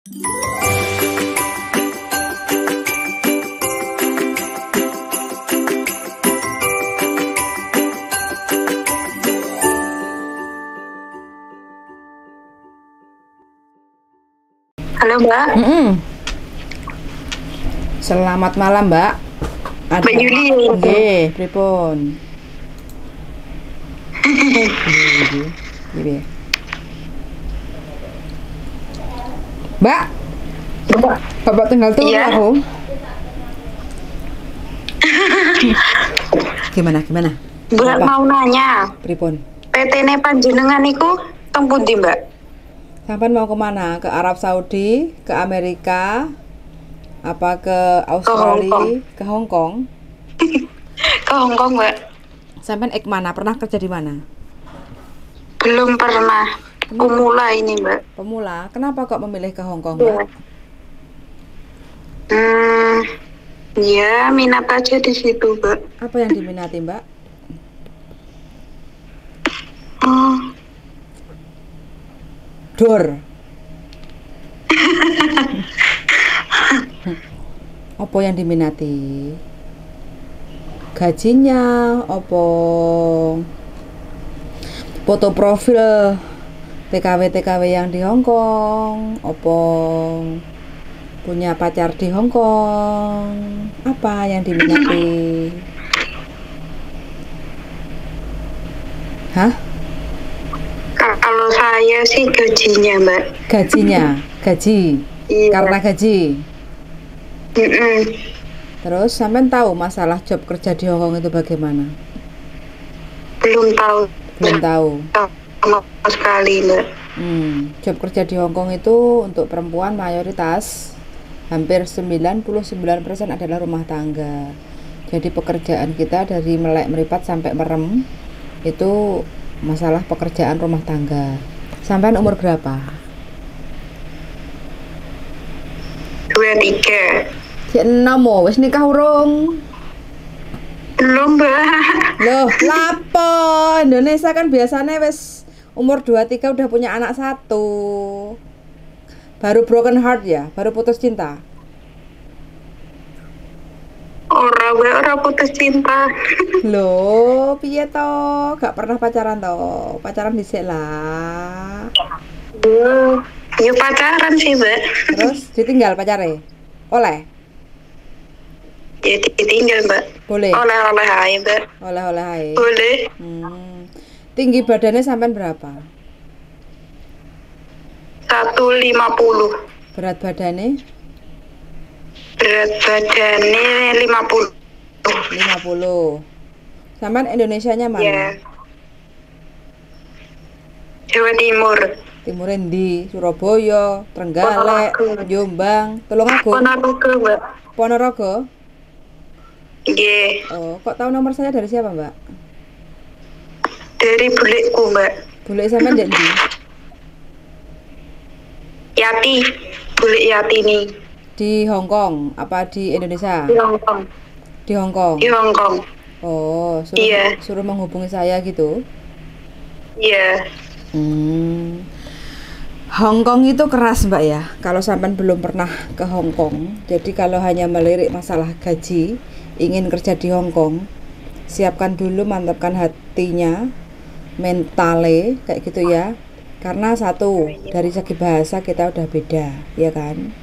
Halo Mbak. Selamat malam Mbak. Mbak Yuli. Nggih, pripun? Nggih. Mbak. Bapak tinggal tunggu Iya. aku. Gimana? Mbak mau nanya, Pripun? PT-ne panjenengan niku teng pundi Mbak? Sampai mau kemana? Ke Arab Saudi, ke Amerika, apa ke Australia, ke Hong Kong? Ke Hong Kong Mbak. Sampai mana? Pernah kerja di mana? Belum pernah. Pemula ini Mbak. Pemula. Kenapa kok memilih ke Hong Kong, Iya. Mbak? Ya minat aja di situ Mbak. Apa yang diminati, Mbak? Dor. Apa yang diminati? Gajinya, apa foto profil TKW yang di Hong Kong, apa punya pacar di Hong Kong, apa yang diminati? Hah? Kalau saya sih gajinya Mbak. Gaji. Iya. Karena gaji. Mm-mm. Terus sampean tahu masalah job kerja di Hong Kong itu bagaimana? Belum tahu. Belum tahu. Sama sekali Mbak. Job kerja di Hong Kong itu untuk perempuan mayoritas hampir 99% adalah rumah tangga. Jadi pekerjaan kita dari melek meripat sampai merem itu masalah pekerjaan rumah tangga. Sampean umur berapa? 23. Cek 6 wis nikah urung? Belum Mbak. Loh, lapo? Indonesia kan biasanya wis umur 23 udah punya anak 1. Baru broken heart ya, baru putus cinta. Ora putus cinta. Loh, piye to? Gak pernah pacaran to? Pacaran dhisik lah. Ya pacaran sih Mbak. Terus ditinggal pacare? Oleh? Ya ditinggal Mbak. Boleh? Oleh aja Mbak. Oleh-oleh ae. Boleh. Tinggi badannya sampean berapa? 150. Berat badannya? Berat badannya 50. 50. Sampean Indonesianya mana? Ya. Jawa Timur. Timur endi? Surabaya, Trenggalek, Ponorogo. Jombang, Tulungagung, Ponorogo Mbak. Ponorogo. Nggih. Oh, kok tahu nomor saya dari siapa, Mbak? Dari bulekku Mbak. Boleh sampean ndek ndi? Yati. Bulek Yati nih. Di Hong Kong apa di Indonesia? Di Hong Kong. Di Hong Kong. Di Hong Kong. Oh, Iya. suruh menghubungi saya gitu. Iya. Hong Kong itu keras Mbak ya. Kalau sampean belum pernah ke Hong Kong, jadi kalau hanya melirik masalah gaji, ingin kerja di Hong Kong, siapkan dulu, mantapkan hatinya, mentale kayak gitu ya. Karena satu, dari segi bahasa kita udah beda, ya kan?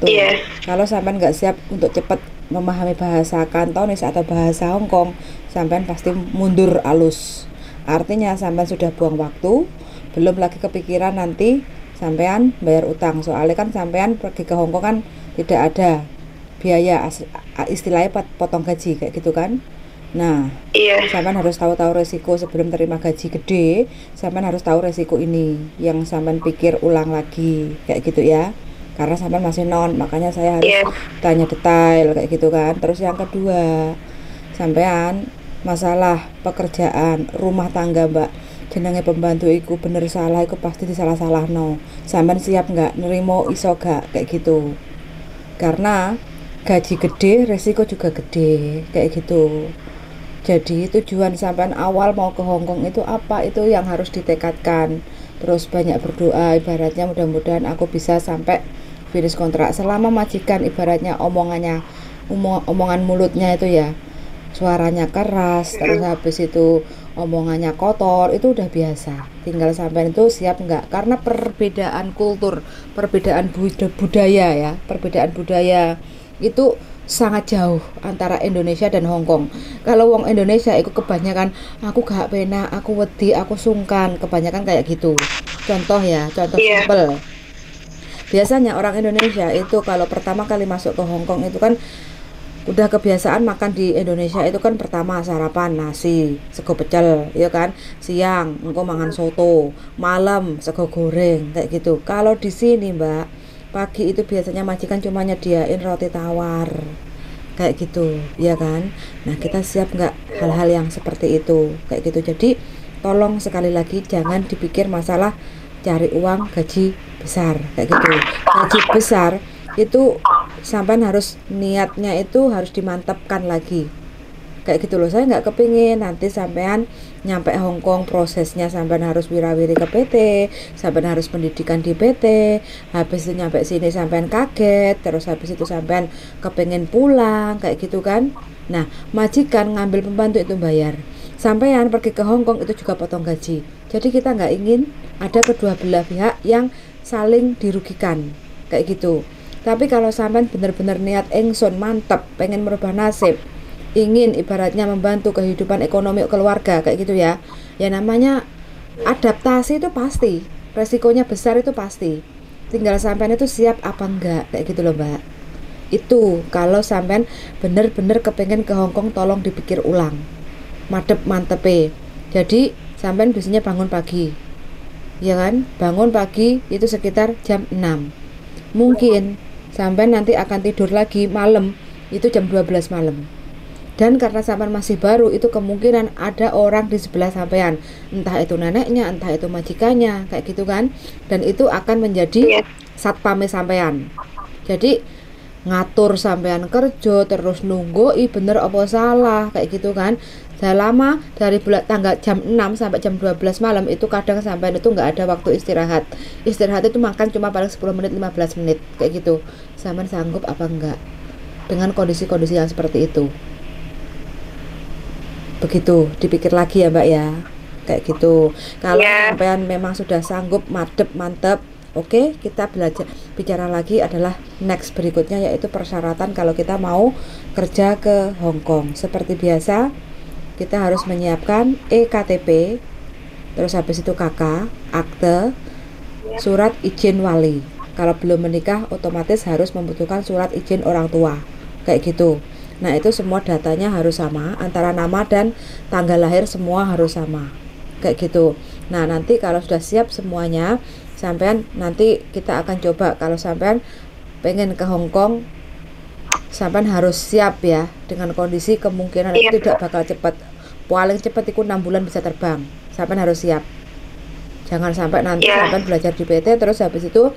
Tuh. Iya. Kalau sampean nggak siap untuk cepat memahami bahasa Kantonis atau bahasa Hong Kong, sampean pasti mundur alus. Artinya sampean sudah buang waktu, belum lagi kepikiran nanti sampean bayar utang. Soalnya kan sampean pergi ke Hong Kong kan tidak ada biaya, istilahnya potong gaji kayak gitu kan. Nah, Iya. sampean harus tahu resiko sebelum terima gaji gede. Sampean harus tahu resiko ini yang sampean pikir ulang lagi kayak gitu ya. Karena sampean masih non, makanya saya harus tanya detail kayak gitu kan. Terus yang kedua, sampean masalah pekerjaan rumah tangga Mbak, jenenge pembantu iku bener salah iku pasti disalah-salahno. Sampean siap nggak nerimo iso gak kayak gitu. Karena gaji gede, resiko juga gede kayak gitu. Jadi tujuan sampean awal mau ke Hong Kong itu apa, itu yang harus ditekadkan. Terus banyak berdoa, ibaratnya mudah-mudahan aku bisa sampai finish kontrak. Selama majikan ibaratnya omongan mulutnya itu ya suaranya keras, terus habis itu omongannya kotor, itu udah biasa. Tinggal sampean itu siap enggak, karena perbedaan kultur, perbedaan budaya ya, perbedaan budaya itu sangat jauh antara Indonesia dan Hong Kong. Kalau wong Indonesia itu kebanyakan aku gak penak, aku wedi, aku sungkan, kebanyakan kayak gitu. Contoh ya, contoh simpel. Biasanya orang Indonesia itu kalau pertama kali masuk ke Hong Kong itu kan udah kebiasaan makan di Indonesia itu kan pertama sarapan nasi, sego pecel, ya kan. Siang engko mangan soto, malam sego goreng kayak gitu. Kalau di sini, Mbak, pagi itu biasanya majikan cuma nyediain roti tawar kayak gitu, ya kan. Nah, kita siap nggak hal-hal yang seperti itu kayak gitu. Jadi tolong sekali lagi jangan dipikir masalah cari uang gaji besar kayak gitu. Gaji besar itu sampai harus niatnya itu harus dimantapkan lagi kayak gitu loh. Saya nggak kepingin nanti sampean nyampe Hong Kong prosesnya sampean harus wirawiri ke PT, sampean harus pendidikan di PT, habis itu nyampe sini sampean kaget, terus habis itu sampean kepingin pulang kayak gitu kan. Nah, majikan ngambil pembantu itu bayar, sampean pergi ke Hong Kong itu juga potong gaji. Jadi kita nggak ingin ada kedua belah pihak yang saling dirugikan kayak gitu. Tapi kalau sampean benar-benar niat engson mantep pengen merubah nasib, ingin ibaratnya membantu kehidupan ekonomi keluarga kayak gitu ya, ya namanya adaptasi itu pasti, resikonya besar itu pasti. Tinggal sampean itu siap apa enggak kayak gitu loh, Mbak. Itu kalau sampean benar-benar kepengen ke Hong Kong, tolong dipikir ulang mantepe. Jadi sampean biasanya bangun pagi, ya kan, bangun pagi itu sekitar jam 6. Mungkin sampai nanti akan tidur lagi malam itu jam 12 malam. Dan karena sampean masih baru, itu kemungkinan ada orang di sebelah sampean, entah itu neneknya, entah itu majikannya kayak gitu kan. Dan itu akan menjadi satpame sampean. Jadi ngatur sampean kerja terus nunggu bener apa salah kayak gitu kan. Selama dari tanggal jam 6 sampai jam 12 malam itu kadang sampai itu nggak ada waktu istirahat. Istirahat itu makan cuma paling 10 menit 15 menit kayak gitu. Sampean sanggup apa enggak dengan kondisi-kondisi yang seperti itu? Begitu dipikir lagi ya, Mbak ya, kayak gitu. Kalau sampean memang sudah sanggup mantep, oke, kita bicara lagi adalah next berikutnya, yaitu persyaratan kalau kita mau kerja ke Hong Kong. Seperti biasa, kita harus menyiapkan EKTP, terus habis itu KK, akte, surat izin wali. Kalau belum menikah otomatis harus membutuhkan surat izin orang tua kayak gitu. Nah, itu semua datanya harus sama, antara nama dan tanggal lahir semua harus sama kayak gitu. Nah, nanti kalau sudah siap semuanya, sampean nanti kita akan coba, kalau sampean pengen ke Hong Kong, sampean harus siap ya dengan kondisi kemungkinan itu tidak bakal cepat. Paling cepat itu 6 bulan bisa terbang. Sampean harus siap. Jangan sampai nanti sampean belajar di PT terus habis itu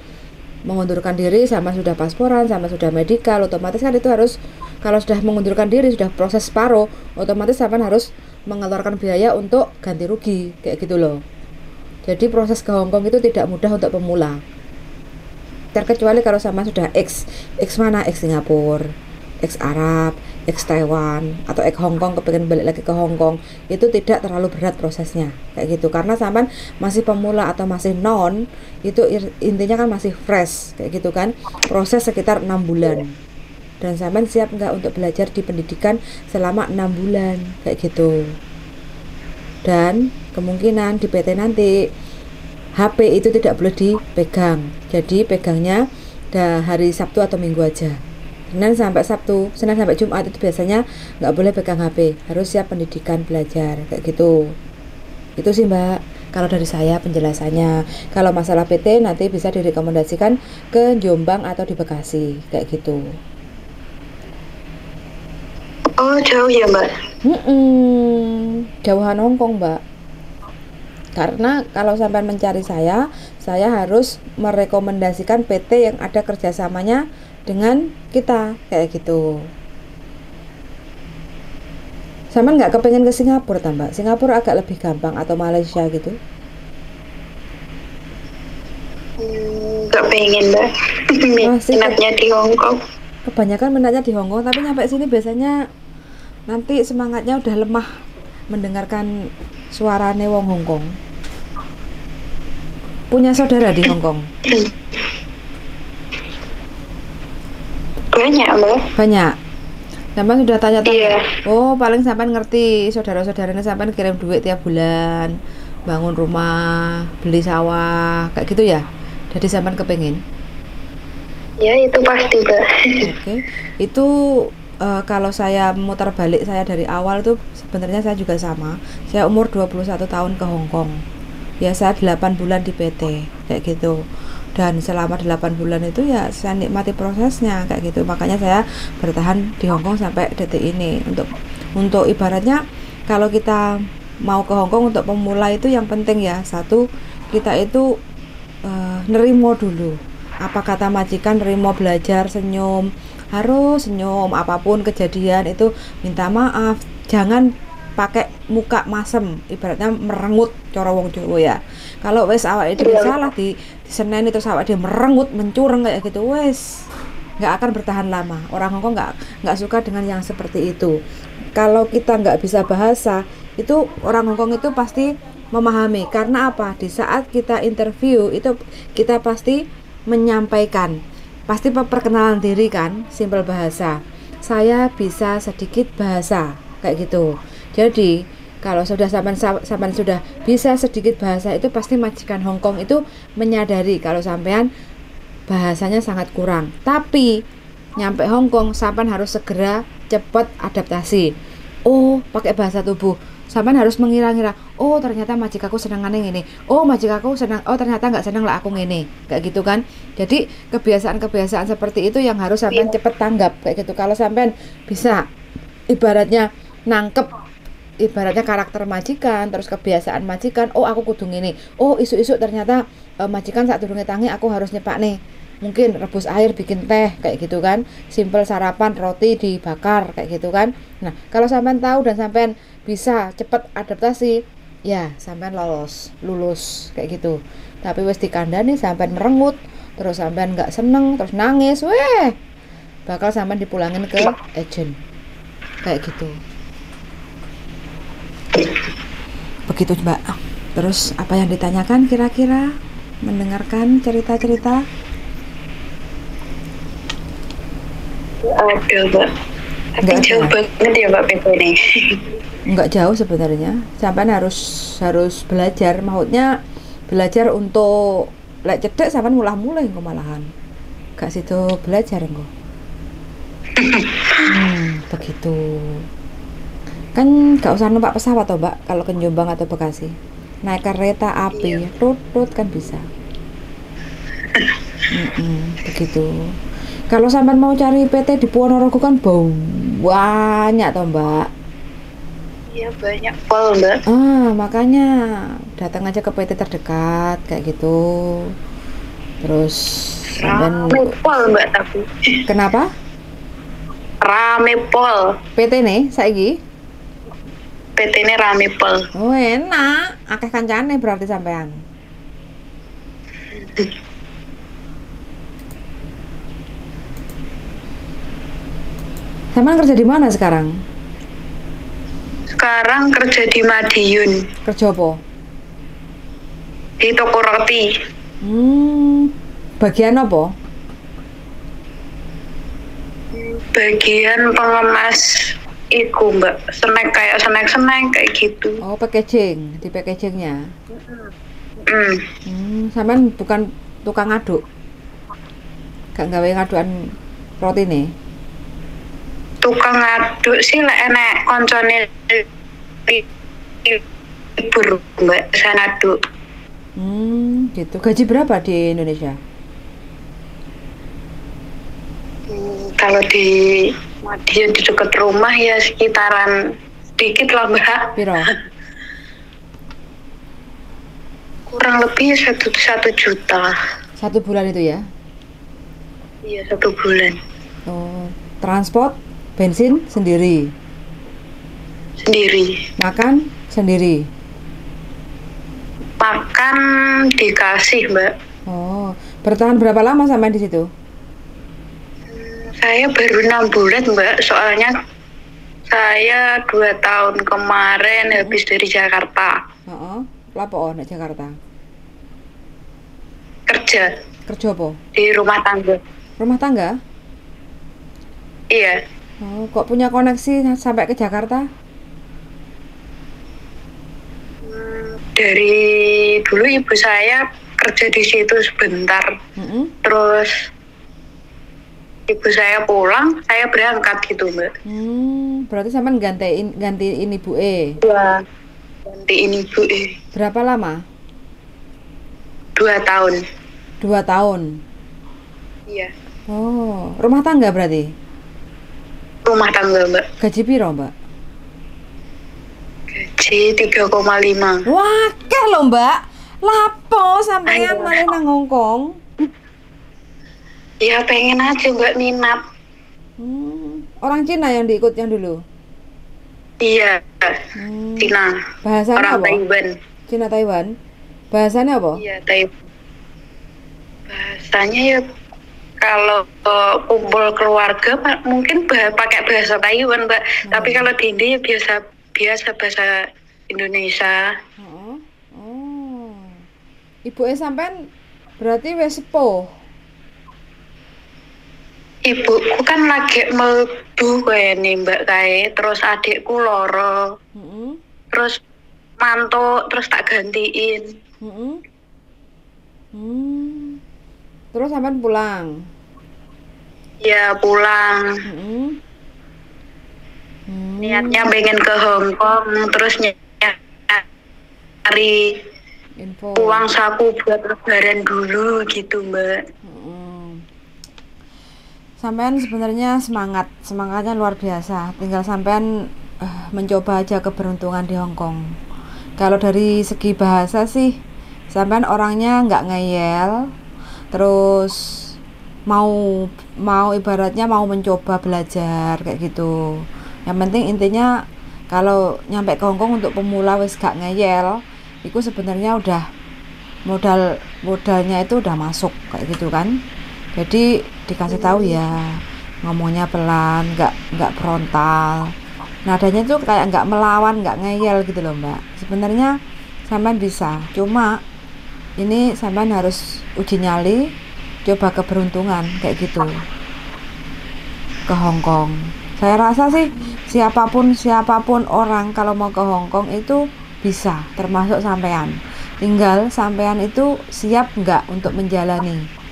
mengundurkan diri, sama sudah pasporan, sama sudah medikal, otomatis kan itu harus, kalau sudah mengundurkan diri, sudah proses separuh, otomatis sampean harus mengeluarkan biaya untuk ganti rugi kayak gitu loh. Jadi proses ke Hong Kong itu tidak mudah untuk pemula. Terkecuali kalau sama sudah X mana, X Singapura, X Arab, X Taiwan, atau X Hong Kong, kepengen balik lagi ke Hong Kong, itu tidak terlalu berat prosesnya kayak gitu. Karena sampean masih pemula atau masih non, itu intinya kan masih fresh kayak gitu kan. Proses sekitar 6 bulan. Dan sampean siap nggak untuk belajar di pendidikan selama 6 bulan kayak gitu. Dan kemungkinan di PT nanti HP itu tidak boleh dipegang. Jadi pegangnya hari Sabtu atau Minggu aja. Senin sampai Sabtu, Senin sampai Jumat itu biasanya nggak boleh pegang HP, harus siap pendidikan belajar kayak gitu. Itu sih, Mbak, kalau dari saya penjelasannya. Kalau masalah PT nanti bisa direkomendasikan ke Jombang atau di Bekasi kayak gitu. Oh, jauh ya, Mbak? Jauhan Hong Kong, Mbak. Karena kalau sampai mencari saya harus merekomendasikan PT yang ada kerjasamanya dengan kita kayak gitu. Sama nggak kepengen ke Singapura tambah? Singapura agak lebih gampang atau Malaysia gitu? Nggak pengen mbak. Masih Minatnya di Hong Kong. kebanyakan minatnya di Hong Kong, tapi nyampe sini biasanya nanti semangatnya udah lemah mendengarkan suarane wong Hong Kong. Punya saudara di Hong Kong? Banyak mbak. Banyak. Sampai sudah tanya-tanya. Iya. Oh, paling sampai ngerti saudara-saudaranya sampai kirim duit tiap bulan, bangun rumah, beli sawah, kayak gitu ya. Jadi sampai kepengen. Ya itu pasti mbak. Oke. Itu kalau saya muter balik saya dari awal tuh sebenarnya saya juga sama. Saya umur 21 tahun ke Hong Kong. Ya saya 8 bulan di PT kayak gitu. Dan selama 8 bulan itu ya saya nikmati prosesnya kayak gitu. Makanya saya bertahan di Hong Kong sampai detik ini. Untuk ibaratnya kalau kita mau ke Hong Kong untuk pemula itu yang penting ya, satu kita itu nerimo dulu. Apa kata majikan, nerimo, belajar, senyum, harus senyum, apapun kejadian itu minta maaf, jangan pakai muka masem, ibaratnya merengut cara wong Jawa ya. Kalau wes awake dhewe salah di seneni terus awake dhewe merengut, mencurang kayak gitu, wes nggak akan bertahan lama. Orang Hongkong nggak suka dengan yang seperti itu. Kalau kita nggak bisa bahasa, itu orang Hongkong itu pasti memahami. Karena apa? Di saat kita interview itu kita pasti menyampaikan, pasti perkenalan diri kan, simpel bahasa. Saya bisa sedikit bahasa kayak gitu. Jadi kalau sudah sampean sudah bisa sedikit bahasa itu pasti majikan Hong Kong itu menyadari kalau sampean bahasanya sangat kurang. Tapi nyampe Hong Kong sampean harus segera cepat adaptasi. Oh, pakai bahasa tubuh. Sampean harus mengira-ngira. Oh, ternyata majikaku senengane ngene. Oh, majikaku senang. Oh, ternyata nggak seneng lah aku ngene. Kayak gitu kan. Jadi kebiasaan-kebiasaan seperti itu yang harus sampean cepat tanggap kayak gitu. Kalau sampean bisa ibaratnya nangkep ibaratnya karakter majikan, terus kebiasaan majikan, oh aku kudu ngene. Oh, isu-isu ternyata majikan saat durunge tangi aku harus nyepak nih. Mungkin rebus air, bikin teh kayak gitu kan. Simple sarapan, roti dibakar kayak gitu kan. Nah, kalau sampean tahu dan sampean bisa cepat adaptasi, ya sampean lulus kayak gitu. Tapi wis dikandani sampean merengut, terus sampean nggak seneng, terus nangis, weh bakal sampean dipulangin ke agent kayak gitu. Begitu Mbak. Terus apa yang ditanyakan kira-kira? Mendengarkan cerita-cerita? Ada mbak. Tapi jauh banget ya mbak PT ini. Enggak jauh sebenarnya. Sampai harus belajar. Maksudnya belajar untuk lek cedek sampai mulai engko malahan. Gak situ belajar engko. Begitu. Kan gak usah numpak pesawat toh Mbak kalau ke Jombang atau Bekasi, naik kereta api rut kan bisa. Begitu. Kalau sampean mau cari PT di Ponorogo kan banyak toh Mbak. Iya banyak pol mbak. Makanya datang aja ke PT terdekat kayak gitu. Terus sampean rame pol mbak. Tapi kenapa? Rame pol PT nih saiki PT ini rame pol. Oh enak, akeh kancane berarti sampean. Sampean kerja di mana sekarang? Sekarang kerja di Madiun. Kerja apa? Di toko roti. Bagian apa? Bagian pengemas iku mbak, snack kayak gitu. Oh, packaging, di packagingnya. Sampean bukan tukang ngaduk? Gak gawe ngadukan roti nih? Tukang ngaduk sih lek enek koncone libur mbak, saya ngaduk. Gitu. Gaji berapa di Indonesia? Kalau di Madiun di dekat rumah ya sekitaran sedikit lah mbak. Piro? Kurang lebih satu juta. 1 bulan itu ya? Iya 1 bulan. Oh, transport, bensin sendiri? sendiri. Makan sendiri. Makan dikasih, Mbak. Oh, bertahan berapa lama sampai di situ? Saya baru 6 bulan, Mbak. Soalnya saya 2 tahun kemarin habis dari Jakarta. Lapo nek Jakarta? Kerja Kerja apa? di rumah tangga. Rumah tangga? Iya. Oh, kok punya koneksi sampai ke Jakarta? Dari dulu ibu saya kerja di situ sebentar. Terus ibu saya pulang, saya berangkat gitu, Mbak. Berarti sampean gantiin ibu E. Iya. Gantiin ibu E. Berapa lama? 2 tahun. 2 tahun. Iya. Oh, rumah tangga berarti? Rumah tangga, Mbak. Gaji piro, Mbak? Gaji 3,5. Wah, keh lho, Mbak. Lapo sampean Ayo. malah nang Hongkong? Ya pengen aja, Mbak, minat. Orang Cina yang diikut yang dulu? Iya. Cina. Bahasanya Orang apa? Taiwan. Cina Taiwan. Bahasanya apa? Iya, Taiwan. Bahasanya ya kalau kumpul keluarga mungkin pakai bahasa Taiwan, Mbak. Tapi kalau di India ya biasa bahasa Indonesia. Oh. Ibu sampean berarti wis sepuh. Ibuku kan lagi mlebu kayak nih, Mbak, kayak terus adikku loro. Terus mantuk, terus tak gantiin. Terus sampean pulang. Ya pulang. Niatnya pengen ke Hong Kong, terus nyari Info. uang saku buat lebaran dulu gitu, Mbak. Sampean sebenarnya semangatnya luar biasa. Tinggal sampean mencoba aja keberuntungan di Hong Kong. Kalau dari segi bahasa sih, sampean orangnya nggak ngeyel, terus mau ibaratnya mau mencoba belajar kayak gitu. Yang penting intinya kalau nyampe ke Hong Kong untuk pemula wis gak ngeyel, itu sebenarnya udah modalnya itu udah masuk kayak gitu kan. Jadi dikasih tahu ya, ngomongnya pelan, nggak frontal. Nadanya tuh kayak nggak melawan, nggak ngeyel gitu loh, Mbak. Sebenarnya sampean bisa, cuma ini sampean harus uji nyali, coba keberuntungan kayak gitu ke Hong Kong. Saya rasa sih siapapun orang kalau mau ke Hong Kong itu bisa, termasuk sampean. Tinggal sampean itu siap nggak untuk menjalani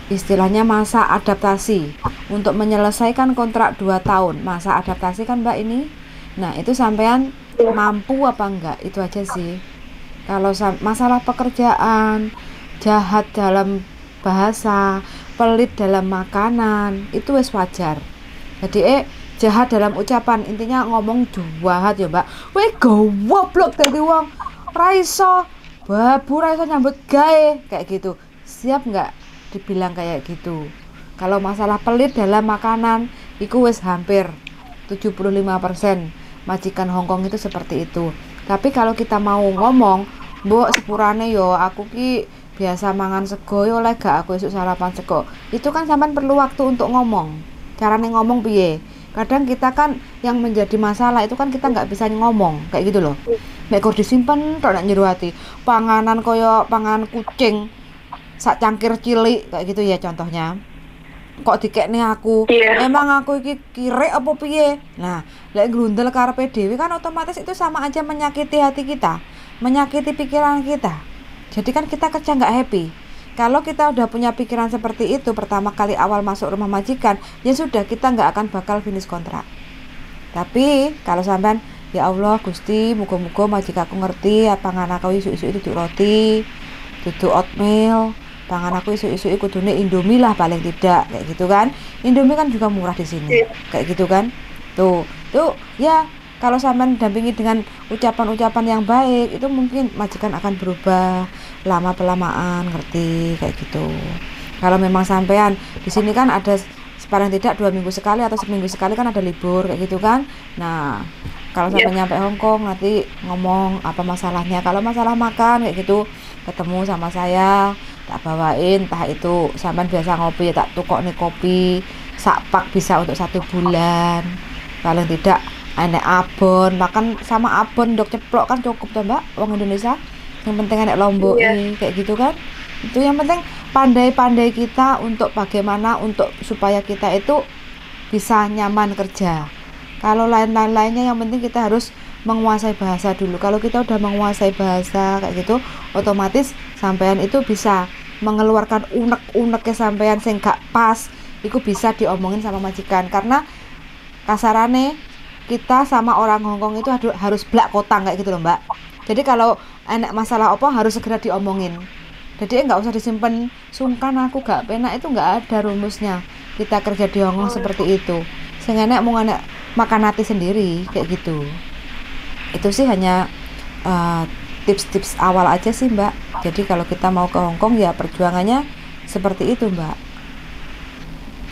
istilahnya masa adaptasi untuk menyelesaikan kontrak 2 tahun. Masa adaptasi kan, Mbak, ini. Nah, itu sampean mampu apa enggak, itu aja sih. Kalau masalah pekerjaan, jahat dalam bahasa, pelit dalam makanan, itu wis wajar. Jadi jahat dalam ucapan, intinya ngomong jahat ya, Mbak. Weh goblok dadi wong. Ra iso babu, ra iso nyambut gawe kayak gitu. Siap enggak dibilang kayak gitu? Kalau masalah pelit dalam makanan, iku wis hampir 75% majikan Hongkong itu seperti itu. Tapi kalau kita mau ngomong, mbok sepurane yo aku ki biasa mangan sego yo oleh gak aku esuk sarapan sego. Itu kan sampean perlu waktu untuk ngomong. Carane ngomong piye? Kadang kita kan yang menjadi masalah itu kan kita nggak bisa ngomong kayak gitu loh. Nek kok disimpen tok nek njero ati. Panganan koyo panganan kucing sak cangkir cilik kayak gitu ya contohnya. Kok dikekne aku? Emang aku iki kirek apa piye? Nah, lek grundel karepe dhewe kan otomatis itu sama aja menyakiti hati kita, menyakiti pikiran kita. Jadi kan kita kerja nggak happy. Kalau kita udah punya pikiran seperti itu pertama kali awal masuk rumah majikan, ya sudah kita nggak akan bakal finish kontrak. Tapi kalau sampean ya Allah Gusti, muga-muga majikaku ngerti apa ngan aku isu-isu duduk roti, duduk oatmeal, pangan aku isu-isu kudune Indomie lah paling tidak kayak gitu kan. Indomie kan juga murah di sini. Kayak gitu kan. Tuh ya kalau sampean dampingi dengan ucapan-ucapan yang baik, itu mungkin majikan akan berubah lama pelamaan ngerti kayak gitu. Kalau memang sampean di sini kan ada paling tidak 2 minggu sekali atau seminggu sekali kan ada libur kayak gitu kan. Nah, kalau sampai nyampe Hong Kong nanti ngomong apa masalahnya. Kalau masalah makan kayak gitu, ketemu sama saya, tak bawain, entah itu sampean biasa ngopi, tak tukok nih kopi sak pak bisa untuk 1 bulan, paling tidak enek abon, makan sama abon dok ceplok kan cukup tuh mbak, wong Indonesia. Yang penting enek lombok kayak gitu kan. Itu yang penting pandai-pandai kita untuk bagaimana untuk supaya kita itu bisa nyaman kerja. Kalau lainnya yang penting kita harus menguasai bahasa dulu. Kalau kita udah menguasai bahasa kayak gitu, otomatis sampean itu bisa mengeluarkan unek-uneknya sampean sing gak pas, itu bisa diomongin sama majikan. Karena kasarane kita sama orang Hongkong itu harus blak kotang kayak gitu loh mbak. Jadi kalau enak masalah apa harus segera diomongin. Jadi nggak usah disimpan, sungkan aku gak penak, itu nggak ada rumusnya. Kita kerja di Hongkong seperti itu. Sehingga enak mau enak makan hati sendiri kayak gitu. Itu sih hanya tips-tips awal aja sih mbak. Jadi kalau kita mau ke Hongkong ya perjuangannya seperti itu mbak.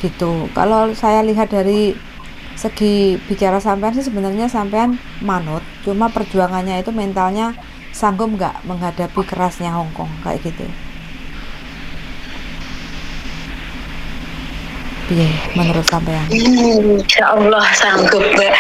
Gitu. Kalau saya lihat dari segi bicara sampean sih sebenarnya sampean manut, cuma perjuangannya itu mentalnya sanggup nggak menghadapi kerasnya Hongkong kayak gitu. Iya, menurut sampean? Insya Allah sanggup mbak.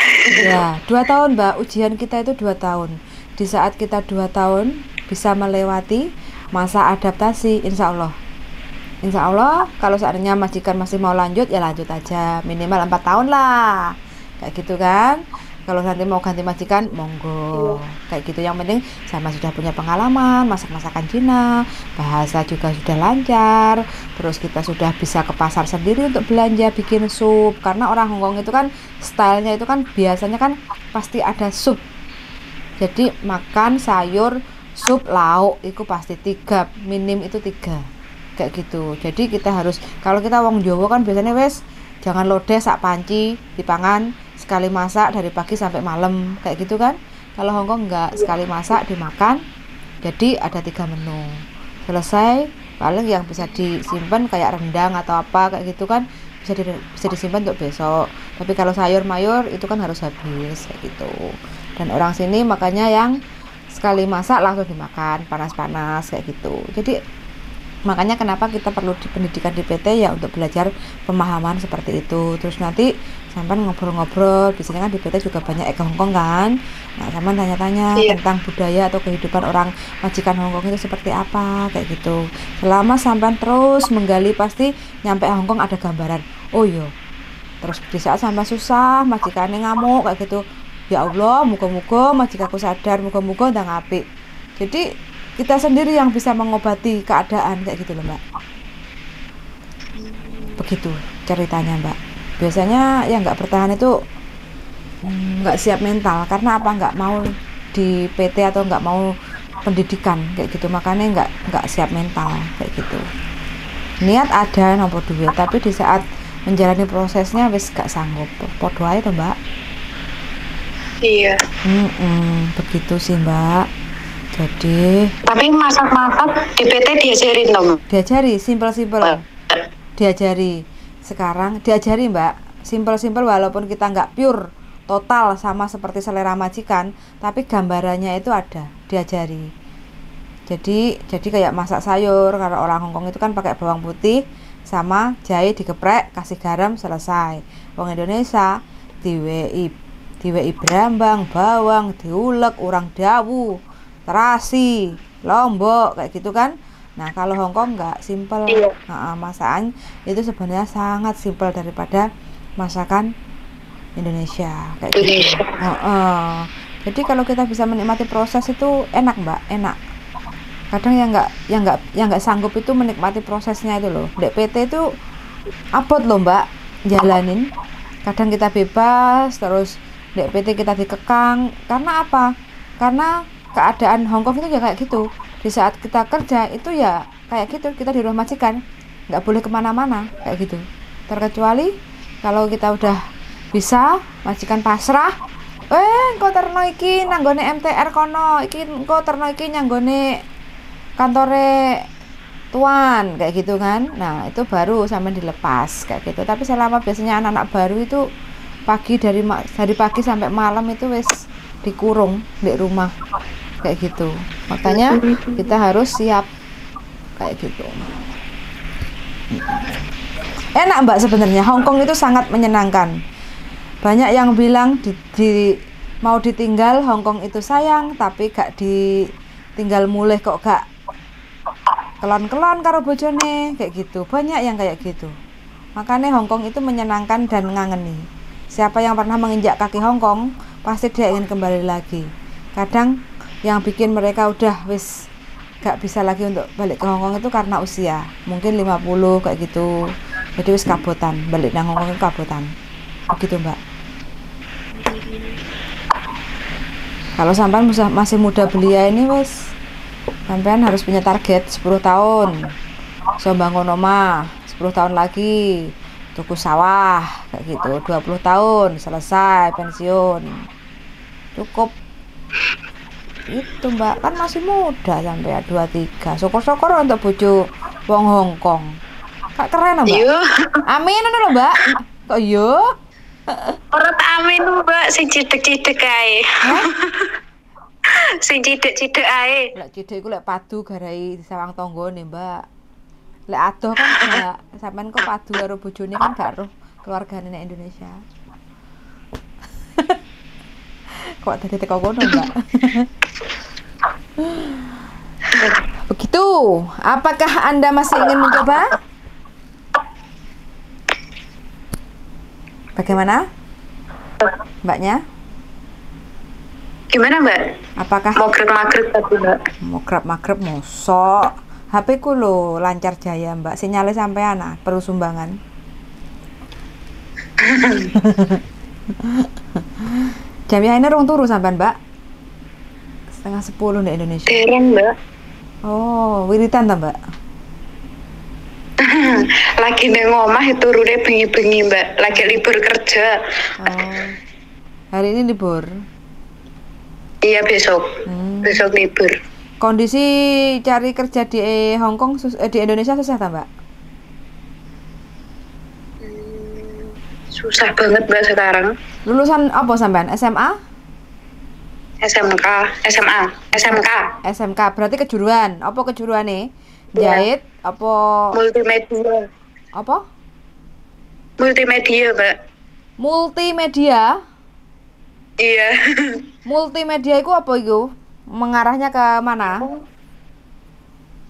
Ya, 2 tahun mbak, ujian kita itu 2 tahun. Di saat kita 2 tahun bisa melewati masa adaptasi, insya Allah kalau seandainya majikan masih mau lanjut ya lanjut aja, minimal 4 tahun lah kayak gitu kan. Kalau nanti mau ganti majikan monggo kayak gitu. Yang penting sama sudah punya pengalaman masak-masakan Cina, bahasa juga sudah lancar, terus kita sudah bisa ke pasar sendiri untuk belanja bikin sup. Karena orang Hongkong itu kan stylenya itu kan biasanya kan pasti ada sup, jadi makan sayur, sup, lauk itu pasti 3, minim itu 3 kayak gitu. Jadi kita harus, kalau kita wong Jawa kan biasanya wes jangan lodeh sak panci dipangan, sekali masak dari pagi sampai malam kayak gitu kan. Kalau Hongkong enggak, sekali masak dimakan, jadi ada 3 menu selesai. Paling yang bisa disimpan kayak rendang atau apa kayak gitu kan bisa disimpan untuk besok. Tapi kalau sayur mayur itu kan harus habis kayak gitu. Dan orang sini makanya yang sekali masak langsung dimakan panas-panas kayak gitu. Jadi makanya kenapa kita perlu di pendidikan di PT ya untuk belajar pemahaman seperti itu. Terus nanti sampai ngobrol-ngobrol, biasanya kan di PT juga banyak ke Hongkong kan. Nah, sampai tanya-tanya tentang budaya atau kehidupan orang majikan Hongkong itu seperti apa kayak gitu. Selama sampai terus menggali pasti nyampe Hongkong ada gambaran. Oh iya. Terus di saat sampai susah, majikannya ngamuk kayak gitu. Ya Allah, muga-muga majikanku sadar, muga-muga ndang apik. Jadi kita sendiri yang bisa mengobati keadaan kayak gitu loh mbak. Begitu ceritanya mbak. Biasanya yang nggak bertahan itu nggak siap mental. Karena apa? Nggak mau di PT atau nggak mau pendidikan kayak gitu, makanya nggak siap mental kayak gitu. Niat ada nomor 2, tapi di saat menjalani prosesnya wis gak sanggup. Podo ae to mbak. Iya. Begitu sih mbak. Jadi Tapi masak-masak di PT diajarin dong. diajari simpel-simpel, diajari sekarang diajari mbak, simpel-simpel walaupun kita nggak pure total sama seperti selera majikan, tapi gambarannya itu ada, diajari. Jadi kayak masak sayur, karena orang Hongkong itu kan pakai bawang putih sama jahe digeprek, kasih garam, selesai. Wong Indonesia diwei brambang, bawang, diulek, urang dawu, terasi, lombok kayak gitu kan. Nah kalau Hongkong nggak simple. Masakan itu sebenarnya sangat simpel daripada masakan Indonesia kayak gitu. Jadi kalau kita bisa menikmati proses itu enak mbak, enak. Kadang yang nggak sanggup itu menikmati prosesnya itu loh. Dek PT itu abot loh mbak jalanin. Kadang kita bebas, terus dek PT kita dikekang. Karena apa? Karena keadaan Hongkong itu ya kayak gitu. Di saat kita kerja itu ya kayak gitu, kita di rumah majikan nggak boleh kemana-mana kayak gitu. Terkecuali kalau kita udah bisa majikan pasrah, engko terno iki nanggone MTR kono, iki engko terno iki nanggone kantore tuan kayak gitu kan. Nah itu baru sampai dilepas kayak gitu. Tapi selama biasanya anak-anak baru itu dari pagi sampai malam itu wis dikurung di rumah kayak gitu. Makanya kita harus siap kayak gitu. Enak Mbak sebenarnya, Hong Kong itu sangat menyenangkan. Banyak yang bilang mau ditinggal Hong Kong itu sayang, tapi gak ditinggal mulih kok gak kelon-kelon karo bojone kayak gitu. Banyak yang kayak gitu. Makanya Hong Kong itu menyenangkan dan ngangeni. Siapa yang pernah menginjak kaki Hong Kong pasti dia ingin kembali lagi. Kadang yang bikin mereka udah wis gak bisa lagi untuk balik ke Hong Kong itu karena usia, mungkin 50 kayak gitu. Jadi wis kabotan, balik nang Hong Kong itu kabotan. Begitu Mbak. Kalau sampean masih muda belia ini wis, sampean harus punya target 10 tahun. So bangun omah, 10 tahun lagi tuku sawah kayak gitu, 20 tahun selesai pensiun. Cukup. Itu Mbak, kan masih muda sampai 23. Syukur-syukur untuk bojo wong Hong Kong. Kak keren Mbak. Yo. Amin lho Mbak. Kok yo? Ora tak amin Mbak, sing cidek-cidek ae. Sing cidek-cidek ae. Lek cidek iku lek padu garai sawang tanggane Mbak. Lek adoh kan Mbak, sampean kok padu karo bojone kan gak roh keluargane nek Indonesia. Kok tadi teko kono Mbak. Begitu. Apakah Anda masih ingin mencoba? Bagaimana? Mbaknya? Gimana Mbak? Apakah Magrib tadi Mbak? magrib mosok? HP ku lo lancar jaya Mbak. Sinyalnya sampean perlu sumbangan. Jam ini rong turu sampean Mbak? 9:30 di Indonesia. Dereng Mbak. Oh, wiritan ta Mbak? Lagi nang omah turune bengi-bengi Mbak, lagi libur kerja. Oh. Hari ini libur. Iya besok. Besok libur. Kondisi cari kerja di Hong Kong di Indonesia susah ta Mbak? Susah banget Mbak sekarang. Lulusan apa sampean? SMA? SMK. SMK berarti kejuruan. Apa kejuruane? Jahit apa Multimedia. apa? Multimedia Mbak. Multimedia? Iya. Multimedia itu apa itu? Mengarahnya ke mana?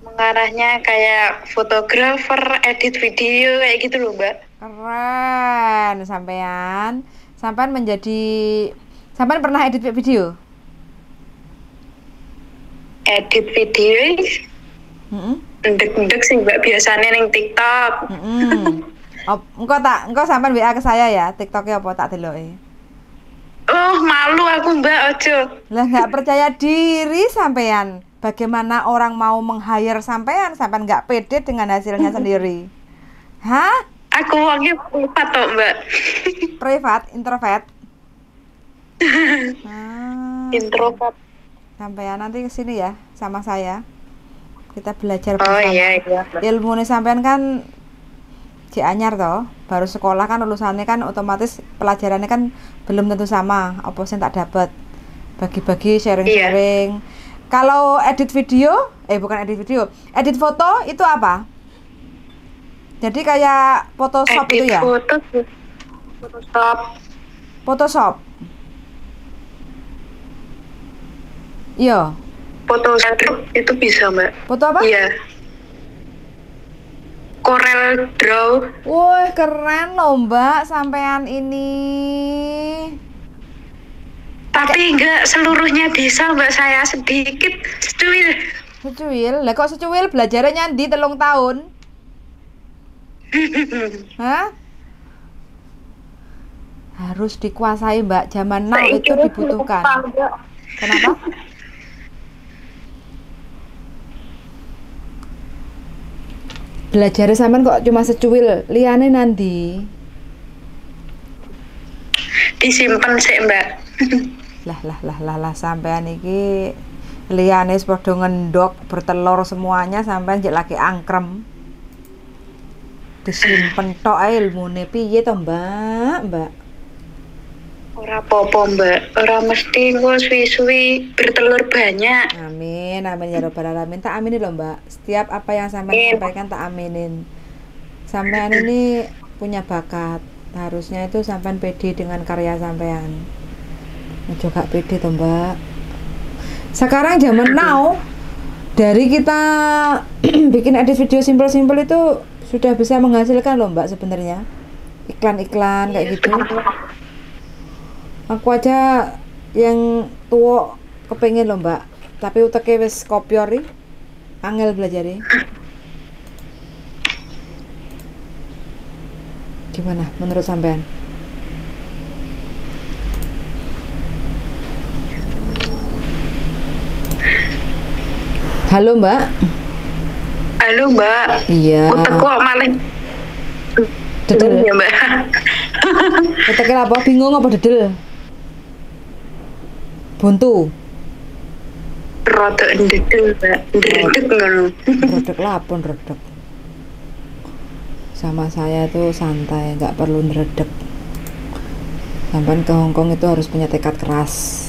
Mengarahnya kayak fotografer, edit video kayak gitu loh Mbak. Keren sampean. Sampean pernah edit video? Edit video ndek-ndek sih Mbak, biasanya ning TikTok. Engko sampean WA ke saya ya, TikToknya apa tak deloke. Oh, malu aku Mbak, ojo. Lah nggak percaya diri sampean. Bagaimana orang mau meng-hire sampean nggak pede dengan hasilnya sendiri? Hah? Aku orangnya privat toh Mbak. Privat, introvert. Introvert. Sampean nanti kesini ya sama saya. Kita belajar bersama. Oh iya. Ilmu nih sampean kan Cik anyar toh, baru sekolah kan lulusannya kan otomatis pelajarannya kan belum tentu sama. Apa sih tak dapat? Bagi-bagi, sharing-sharing. Iya. Kalau edit video, bukan edit video, edit foto itu apa? Jadi kayak Photoshop edit itu ya? Photoshop. Iya. Photoshop itu bisa Mbak. Foto apa? Iya. Corel Draw. Wah keren loh Mbak sampean ini. Tapi enggak seluruhnya bisa Mbak, saya sedikit secuil. Secuil? Lah kok secuil belajarnya nyandi 3 tahun? Hah? Harus dikuasai Mbak, zaman now itu dibutuhkan. Kenapa? Belajar sampean kok cuma secuil, liyane nanti disimpen sih Mbak. lah sampean iki liyane padha ngendok bertelur semuanya sampean jek lagi angkrem. Disimpen tok ae ilmune piye to Mbak? Ora apa-apa Mbak, ora mesti engko suwi-suwi bertelur banyak. Amin, amin ya robbal alamin. Tak aminin loh Mbak. Setiap apa yang sampean sampaikan tak aminin. Sampean ini punya bakat. Harusnya itu sampean pede dengan karya sampean. Ojo gak pede toh Mbak. Sekarang zaman now, dari kita bikin edit video simpel-simpel itu sudah bisa menghasilkan loh Mbak sebenarnya. Iklan-iklan kayak gitu. Aku aja yang tua kepengen loh Mbak, tapi uteknya wis kopiori, angel belajari. Gimana menurut sampean? Halo Mbak. Halo Mbak. Iya. Utek kok malah Dedel ya Mbak. uteknya apa? Bingung apa dedel? Buntu. Rada ndedel Mbak, ndredeg ngono. Redek lapon redek. Sama saya tuh santai, nggak perlu ngeredek. Sampai ke Hongkong itu harus punya tekad keras.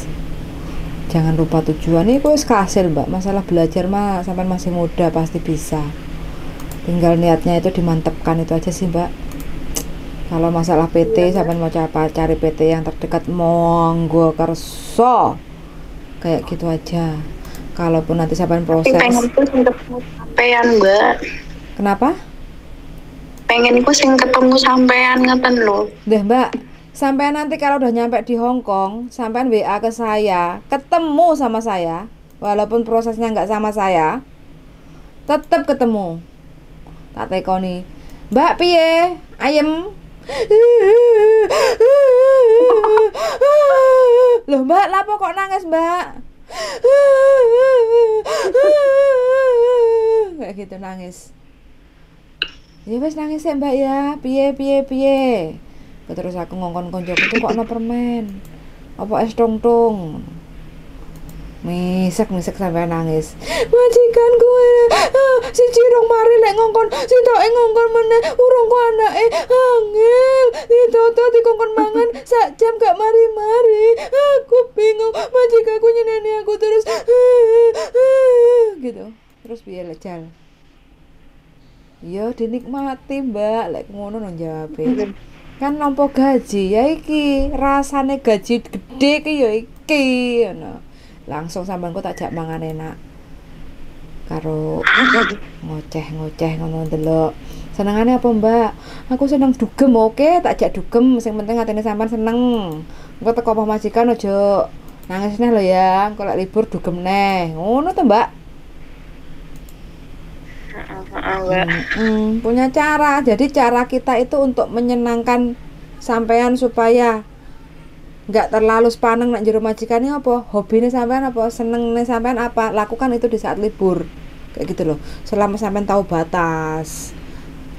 Jangan lupa tujuan. Ini kok hasil Mbak. Masalah belajar mah sampai masih muda pasti bisa. Tinggal niatnya itu dimantapkan itu aja sih Mbak. Kalau masalah PT sampai mau cari PT yang terdekat monggo kerso. Kayak gitu aja. Kalaupun nanti sampai proses. Pengen ku sing ketemu sampean Mbak. Kenapa? Pengen ku sing ketemu sampean ngeten lho. Deh Mbak, sampai nanti kalau udah nyampe di Hong Kong, sampean WA ke saya, ketemu sama saya, walaupun prosesnya nggak sama saya, tetap ketemu. Tak tekoni, Mbak piye, ayem. Loh Mbak, lapo kok nangis Mbak? Kayak gitu nangis. Ya wes nangis ya Mbak ya, piye. Terus aku ngongkon koncoku tuh kok ana permen. Apa es tong-tong. Misek sampai nangis. Majikan gue si Cirong mari lek ngongkon, si tok ngongkon meneh urung ku anake angel. Ditoto dikongkon mangan sak jam gak mari-mari. Aku bingung, majikanku nyeneni aku terus gitu. Terus piye lek jal? Yo dinikmati Mbak, lek ngono nang jawabe. Kan nampa gaji ya iki, rasane gaji gede ki ya iki ngono. Langsung sampeanku tak jak mangan enak. Karo ngoceh ngono ndelok. Senengane apa Mbak? Aku seneng dugem, oke, tak jak dugem, sing penting atine sampean seneng. Engko teko omah majikan aja nangis neh lho ya, engko lek libur dugem neh. Ngono to Mbak? Punya cara. Jadi cara kita itu untuk menyenangkan sampean supaya nggak terlalu sepaneng nak jero majikan ini apa? Hobine sampean apa? Senenge sampean apa? Lakukan itu di saat libur. Kayak gitu loh. Selama sampean tahu batas,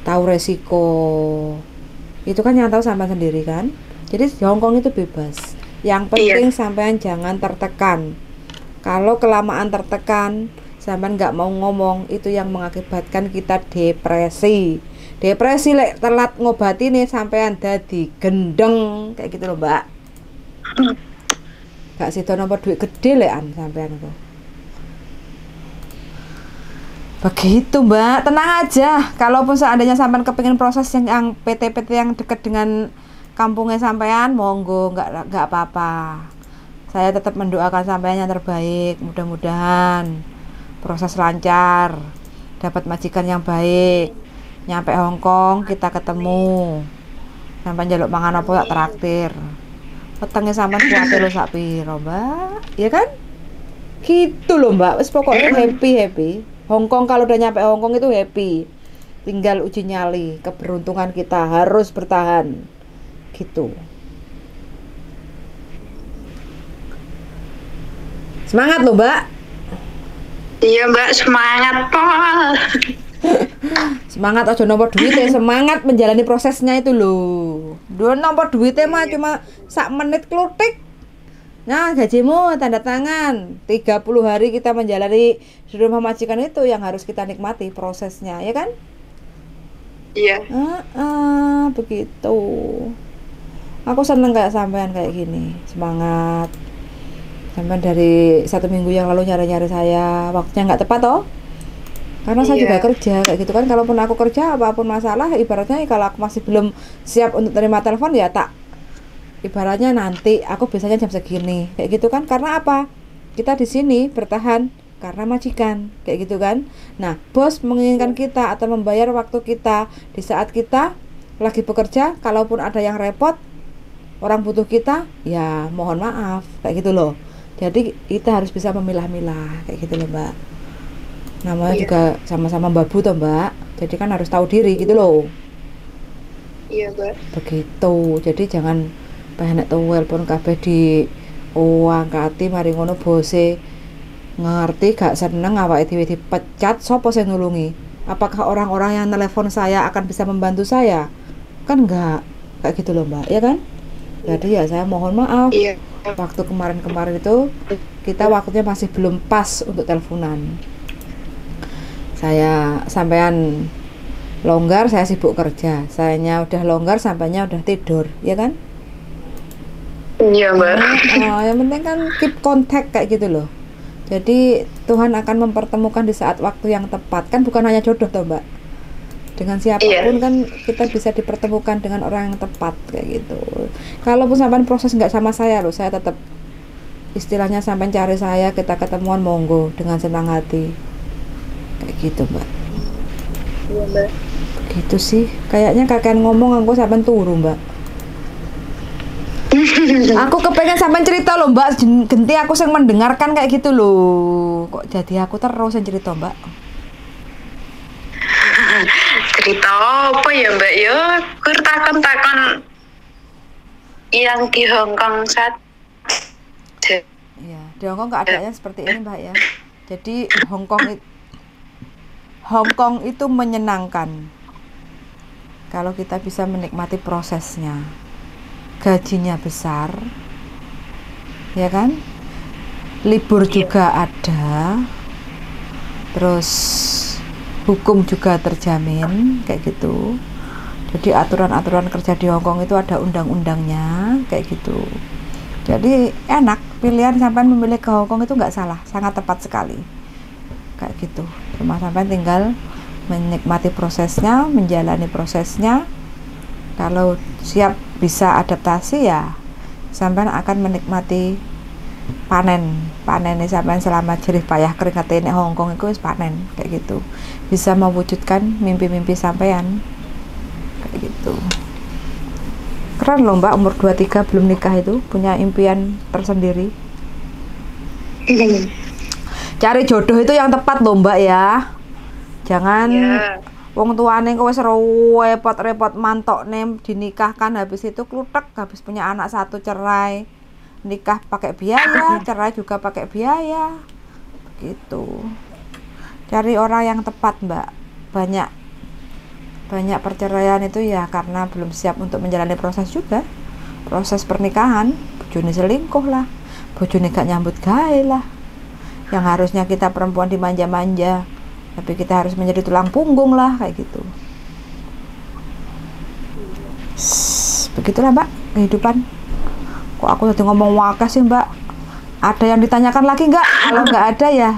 tahu resiko. Itu kan yang tahu sampean sendiri kan? Jadi di Hongkong itu bebas. Yang penting sampean jangan tertekan. Kalau kelamaan tertekan, sampean nggak mau ngomong, itu yang mengakibatkan kita depresi. Depresi lek telat ngobati nih sampean dadi gendeng kayak gitu loh Mbak. Gak sida nomor duit gede lekan sampean kok. Begitu Mbak, tenang aja. Kalaupun seandainya sampean kepingin proses yang PT-PT yang dekat dengan kampungnya sampean, monggo, nggak apa-apa. Saya tetap mendoakan sampean yang terbaik. Mudah-mudahan proses lancar, dapat majikan yang baik. Nyampe Hongkong kita ketemu. Sampai njaluk mangan apa tak traktir. Petengnya sampean kuwate lho sak piro, Mbak. Iya kan? Gitu loh, Mbak. Wis pokoknya happy. Hongkong kalau udah nyampe Hongkong itu happy. Tinggal uji nyali, keberuntungan kita harus bertahan. Gitu. Semangat loh, Mbak. Iya Mbak, semangat Pol. Semangat aja nomor duitnya, semangat menjalani prosesnya itu loh. Dua nomor duitnya mah cuma sak menit klutik. Nah, gajimu tanda tangan. 30 hari kita menjalani di rumah majikan itu yang harus kita nikmati prosesnya, ya kan? Iya. Begitu. Aku seneng kayak sampean kayak gini, semangat. Sampean dari 1 minggu yang lalu nyari-nyari saya, waktunya nggak tepat toh? Karena saya juga Iya. kerja kayak gitu kan. Kalaupun aku kerja apapun masalah, ibaratnya kalau aku masih belum siap untuk terima telepon ya tak, ibaratnya nanti aku biasanya jam segini kayak gitu kan. Karena apa, kita di sini bertahan karena majikan kayak gitu kan. Nah, bos menginginkan kita atau membayar waktu kita di saat kita lagi bekerja. Kalaupun ada yang repot, orang butuh kita, ya mohon maaf kayak gitu loh. Jadi kita harus bisa memilah-milah kayak gitu loh mbak. Namanya Iya. juga sama-sama babu toh mbak, jadi kan harus tahu diri gitu loh. Iya, Mbak. Begitu, jadi jangan penek telepon kabeh di angkati mari ngono bose ngerti gak seneng awake dhewe dipecat, sopo sing nulungi? Apakah orang-orang yang telepon saya akan bisa membantu saya? Kan enggak, kayak gitu loh mbak, ya kan? Jadi ya saya mohon maaf, Iya. waktu kemarin-kemarin itu kita waktunya masih belum pas untuk teleponan. Saya sampean longgar, saya sibuk kerja. Sayanya udah longgar, sampainya udah tidur, ya kan? Iya, Mbak. Yang penting kan keep contact kayak gitu loh. Jadi Tuhan akan mempertemukan di saat waktu yang tepat. Kan bukan hanya jodoh toh, Mbak. Dengan siapapun Iya. kan kita bisa dipertemukan dengan orang yang tepat kayak gitu. Kalaupun sampean proses nggak sama saya loh, saya tetap istilahnya sampean cari saya, kita ketemuan monggo dengan senang hati. Kayak gitu, Mbak. Iya, Mbak. Gitu sih. Kayaknya kakek ngomong aku sampean turu, Mbak. Aku kepengen sampean cerita loh, Mbak. Genti aku sing mendengarkan kayak gitu loh. Kok jadi aku terus yang cerita, Mbak? Cerita apa ya, Mbak? Ya, kur takon-takon yang di Hongkong saat Iya, di Hongkong keadaannya seperti ini, Mbak ya. Jadi Hongkong itu menyenangkan kalau kita bisa menikmati prosesnya. Gajinya besar, ya kan? Libur juga ada, terus hukum juga terjamin kayak gitu. Jadi aturan-aturan kerja di Hongkong itu ada undang-undangnya kayak gitu. Jadi enak, pilihan sampai memilih ke Hongkong itu nggak salah, sangat tepat sekali kayak gitu. Cuma sampai tinggal menikmati prosesnya, menjalani prosesnya. Kalau siap bisa adaptasi ya sampean akan menikmati panen nih sampean selama jerih payah keringat ini Hongkong itu panen kayak gitu, bisa mewujudkan mimpi-mimpi sampean kayak gitu. Keren loh mbak, umur 23 belum nikah itu punya impian tersendiri. Cari jodoh itu yang tepat loh mbak ya, jangan wong tuane kowe repot-repot mantok nem dinikahkan, habis itu klutek, habis punya anak satu cerai, nikah pakai biaya, cerai juga pakai biaya gitu. Cari orang yang tepat mbak. Banyak perceraian itu ya karena belum siap untuk menjalani proses juga, proses pernikahan. Bojone selingkuh lah, bojone gak nyambut gawe lah, yang harusnya kita perempuan dimanja-manja tapi kita harus menjadi tulang punggung lah kayak gitu. Begitulah mbak kehidupan. Kok aku tadi ngomong wakah sih mbak? Ada yang ditanyakan lagi nggak? Kalau nggak ada ya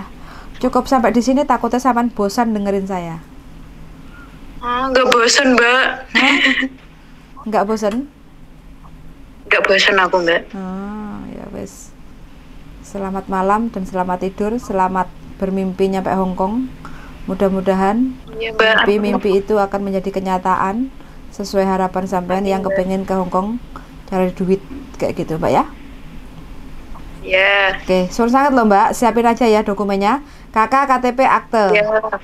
cukup sampai di sini, takutnya sampean bosan dengerin saya. Nggak bosan mbak. Nggak bosan? Nggak bosan aku mbak. Ya wes, selamat malam dan selamat tidur, selamat bermimpi nyampe Hongkong. Mudah-mudahan mimpi-mimpi itu akan menjadi kenyataan sesuai harapan sampean yang kepengen ke Hongkong cari duit kayak gitu mbak ya. Ya. Oke, suruh sangat loh mbak, siapin aja ya dokumennya. KK, KTP, akte,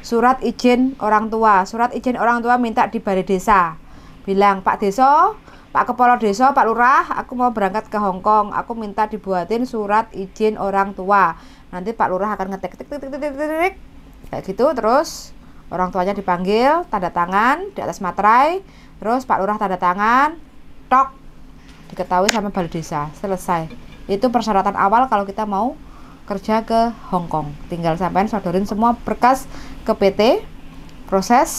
surat izin orang tua. Surat izin orang tua minta di balai desa. Bilang, Pak Deso, Pak Kepala Desa, Pak Lurah, aku mau berangkat ke Hongkong. Aku minta dibuatin surat izin orang tua. Nanti Pak Lurah akan ngetik kayak gitu. Terus orang tuanya dipanggil, tanda tangan di atas materai. Terus Pak Lurah tanda tangan, tok, diketahui sama balai desa. Selesai. Itu persyaratan awal kalau kita mau kerja ke Hongkong. Tinggal sampean sodorin semua berkas ke PT, proses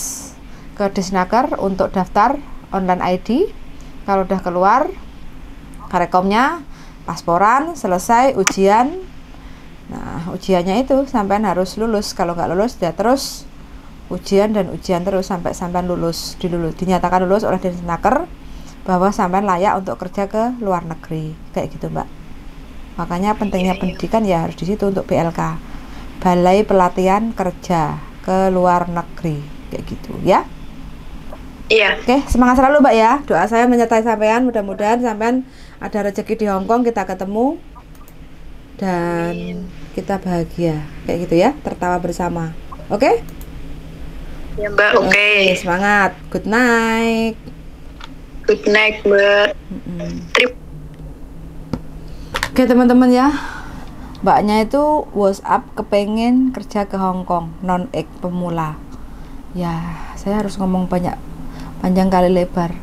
ke Disnaker untuk daftar online ID. Kalau udah keluar karekomnya, pasporan, selesai ujian. Nah, ujiannya itu sampean harus lulus. Kalau nggak lulus ya terus ujian dan ujian terus sampai sampean dinyatakan lulus oleh Disnaker bahwa sampean layak untuk kerja ke luar negeri, kayak gitu Mbak. Makanya pentingnya pendidikan ya harus di situ untuk BLK, Balai Pelatihan Kerja ke Luar Negeri, kayak gitu ya. Iya. Oke, semangat selalu Mbak ya. Doa saya menyertai sampean, mudah-mudahan sampean ada rezeki di Hong Kong, kita ketemu dan kita bahagia, kayak gitu ya, tertawa bersama. Oke? Ya Mbak, oke. Semangat. Good night. Good night Mbak. Oke teman-teman ya, Mbaknya itu WhatsApp kepengen kerja ke Hong Kong, non-ek pemula. Ya, saya harus ngomong panjang kali lebar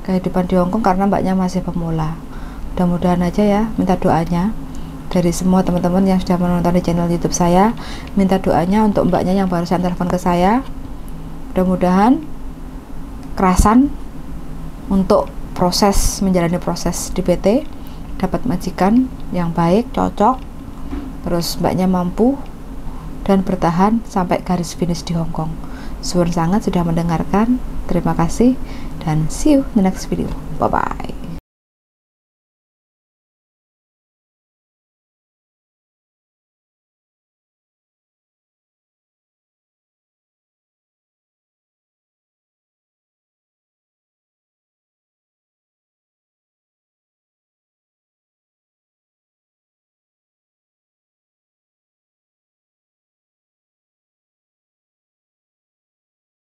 kehidupan di Hong Kong karena Mbaknya masih pemula. Mudah-mudahan aja ya, minta doanya dari semua teman-teman yang sudah menonton di channel YouTube saya. Minta doanya untuk Mbaknya yang barusan telepon ke saya. Mudah-mudahan kerasan untuk menjalani proses di PT, dapat majikan yang baik, cocok, terus Mbaknya mampu dan bertahan sampai garis finish di Hong Kong. Suwun sangat sudah mendengarkan. Terima kasih dan see you in the next video. Bye bye.